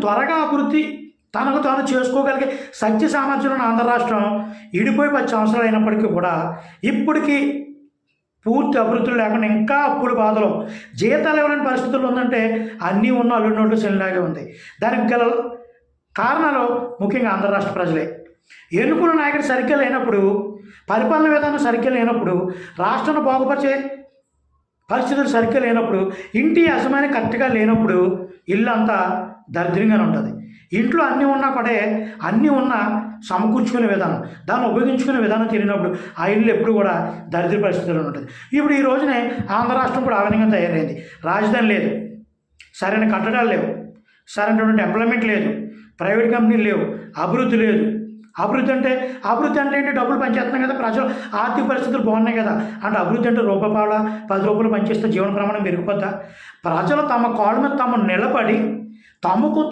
త్వరగా అభివృద్ధి తనకు తాను చేసుకోగలిగే శక్తి సామర్థ్యం ఆంధ్ర రాష్ట్రం ఇడిపోయి 10 సంవత్సరాలు అయినప్పటికీ కూడా ఇప్పటికీ పూర్తి అభివృద్ధులు లేకుండా ఇంకా అప్పుల బాధలో జీతాలు ఇవ్వలేని పరిస్థితుల్లో ఉందంటే అన్నీ ఉన్న అల్లుడి నోట్లు చెల్లిలాగే ఉంది. దానికి గల కారణాలు ముఖ్యంగా ఆంధ్ర రాష్ట్ర ప్రజలే. ఎన్నుకున్న నాయకుడు సరిగ్గా లేనప్పుడు, పరిపాలన విధానం సరిగ్గా లేనప్పుడు, రాష్ట్రాన్ని బాగుపరిచే పరిస్థితులు సరిగ్గా లేనప్పుడు, ఇంటి యజమాని కరెక్ట్గా లేనప్పుడు ఇల్లు అంతా దరిద్రంగానే ఉంటుంది. ఇంట్లో అన్నీ ఉన్నా కూడా అన్నీ ఉన్నా సమకూర్చుకునే విధానం, దాన్ని ఉపయోగించుకునే విధానం తెలియనప్పుడు ఆ ఇల్లు ఎప్పుడు కూడా దరిద్ర పరిస్థితుల్లో ఉంటుంది. ఇప్పుడు ఈ రోజునే ఆంధ్ర రాష్ట్రం కూడా ఆ విధంగా తయారైంది. రాజధాని లేదు, సరైన కట్టడాలు లేవు, సరైనటువంటి ఎంప్లాయ్మెంట్ లేదు, ప్రైవేట్ కంపెనీలు లేవు, అభివృద్ధి లేదు. అభివృద్ధి అంటే ఏంటి? డబ్బులు పనిచేస్తున్నాయి కదా, ప్రజలు ఆర్థిక పరిస్థితులు బాగున్నాయి కదా అంటే అభివృద్ధి అంటే రూపాయల 10 రూపాయలు పనిచేస్తే జీవన ప్రమాణం పెరిగిపోద్దా? ప్రజలు తమ కాళ్ళ మీద తాము నిలబడి తమకు